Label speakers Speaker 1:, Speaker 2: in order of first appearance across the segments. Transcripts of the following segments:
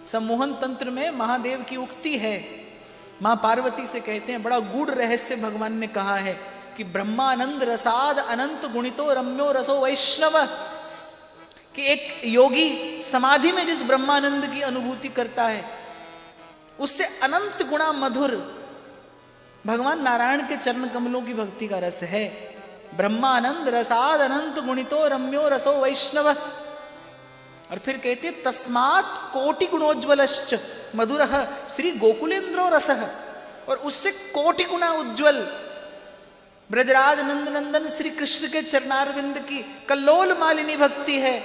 Speaker 1: सम्मोहन तंत्र में महादेव की उक्ति है, मां पार्वती से कहते हैं, बड़ा गूढ़ रहस्य भगवान ने कहा है कि ब्रह्मानंद रसाद अनंत गुणितो रम्यो रसो वैष्णव, कि एक योगी समाधि में जिस ब्रह्मानंद की अनुभूति करता है उससे अनंत गुणा मधुर भगवान नारायण के चरण कमलों की भक्ति का रस है। ब्रह्मानंद रसाद अनंत गुणितो रम्यो रसो वैष्णव। और फिर कहते तस्मात् कोटि गुणोज्ज्वलश्च मधुरः श्री गोकुलेन्द्रो रसः, और उससे कोटि गुणा उज्ज्वल ब्रजराज नंद नंदन श्री कृष्ण के चरणारविंद की कल्लोल मालिनी भक्ति है।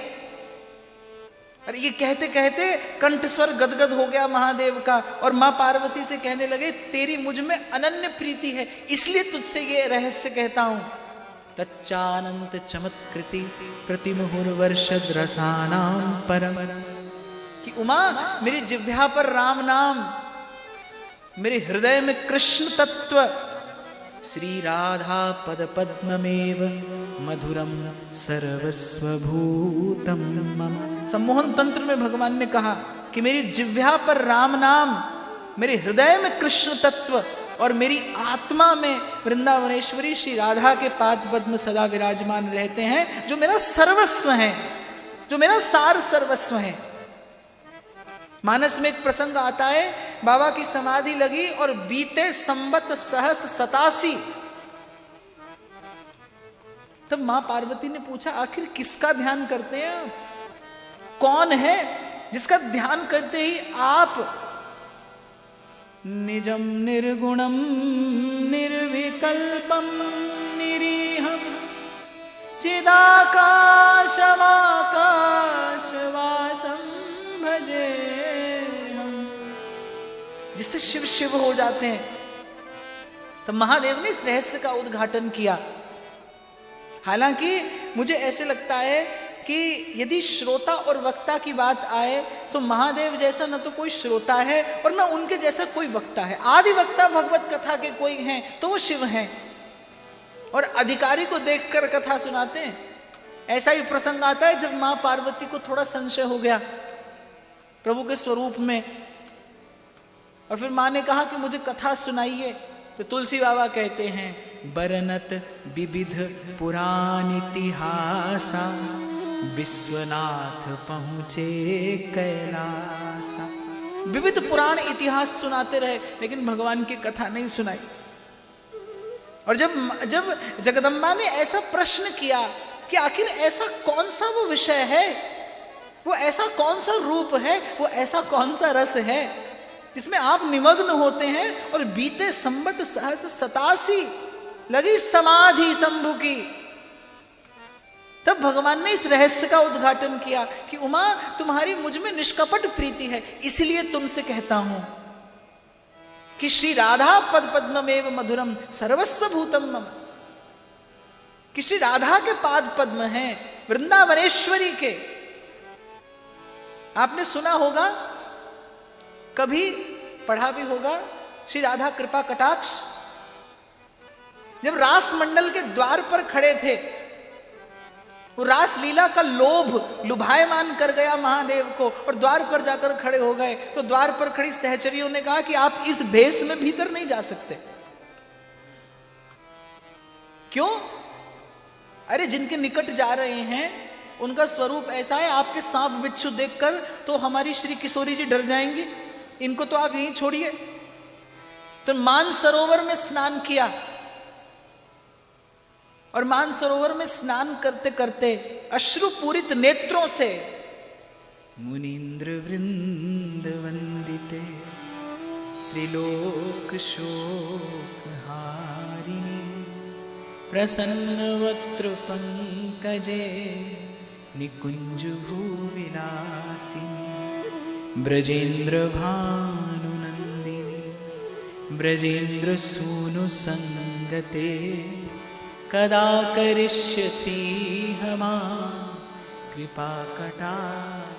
Speaker 1: और ये कहते कहते कंठस्वर गदगद हो गया महादेव का, और मां पार्वती से कहने लगे तेरी मुझ में अनन्य प्रीति है, इसलिए तुझसे ये रहस्य कहता हूं। तच्चानंत चमत्कृति प्रतिमुहुर्वर्षद रसानां परम, कि उमा मेरी जिह्वा पर राम नाम, मेरे हृदय में कृष्ण तत्व, श्री राधा पद पद्ममेव मधुरम सर्वस्वभूतम मम। सम्मोहन तंत्र में भगवान ने कहा कि मेरी जिह्वा पर राम नाम, मेरे हृदय में कृष्ण तत्व और मेरी आत्मा में वृंदावनेश्वरी श्री राधा के पाद पद्म सदा विराजमान रहते हैं, जो मेरा सर्वस्व है, जो मेरा सार सर्वस्व है। मानस में एक प्रसंग आता है, बाबा की समाधि लगी और बीते संवत सहस 87, तब मां पार्वती ने पूछा आखिर किसका ध्यान करते हैं आप, कौन है जिसका ध्यान करते ही आप निजम निर्गुणम निर्विकल्पम निरीहम चिदाकाशवाकाशवासम भजे, जिससे शिव शिव हो जाते हैं। तो महादेव ने इस रहस्य का उद्घाटन किया। हालांकि मुझे ऐसे लगता है कि यदि श्रोता और वक्ता की बात आए तो महादेव जैसा न तो कोई श्रोता है और न उनके जैसा कोई वक्ता है। आदि वक्ता भगवत कथा के कोई हैं तो वो शिव हैं, और अधिकारी को देखकर कथा सुनाते हैं। ऐसा ही प्रसंग आता है जब मां पार्वती को थोड़ा संशय हो गया प्रभु के स्वरूप में, और फिर मां ने कहा कि मुझे कथा सुनाइए। तो तुलसी बाबा कहते हैं बरनत विविध पुराण इतिहासा, विश्वनाथ पहुंचे कैलासा। विविध पुराण इतिहास सुनाते रहे लेकिन भगवान की कथा नहीं सुनाई। और जब जगदम्बा ने ऐसा प्रश्न किया कि आखिर ऐसा कौन सा वो विषय है, वो ऐसा कौन सा रूप है, वो ऐसा कौन सा रस है जिसमें आप निमग्न होते हैं, और बीते संवत सहस 87 लगी समाधि शंभु की, तब भगवान ने इस रहस्य का उद्घाटन किया कि उमा तुम्हारी मुझ में निष्कपट प्रीति है, इसलिए तुमसे कहता हूं कि श्री राधा पद पद्ममेव मधुरम सर्वस्व भूतम मम, कि श्री राधा के पाद पद्म हैं वृंदावनेश्वरी के। आपने सुना होगा, कभी पढ़ा भी होगा, श्री राधा कृपा कटाक्ष, जब रास मंडल के द्वार पर खड़े थे, वो रास लीला का लोभ लुभायमान कर गया महादेव को, और द्वार पर जाकर खड़े हो गए। तो द्वार पर खड़ी सहचरियों ने कहा कि आप इस भेष में भीतर नहीं जा सकते। क्यों? अरे जिनके निकट जा रहे हैं उनका स्वरूप ऐसा है, आपके सांप बिच्छू देखकर तो हमारी श्री किशोरी जी डर जाएंगी, इनको तो आप यहीं छोड़िए। तो मानसरोवर में स्नान किया, और मानसरोवर में स्नान करते करते अश्रुपूरित नेत्रों से मुनीन्द्र वृंद वंदिते त्रिलोक शोकहारिणी प्रसन्नवक्त्र पंकजे निकुंज भूविलासिनी ब्रजेन्द्र भानुनंदिनी ब्रजेन्द्र सूनु संगते कदा करिष्यसि हमा कृपा कटाक्ष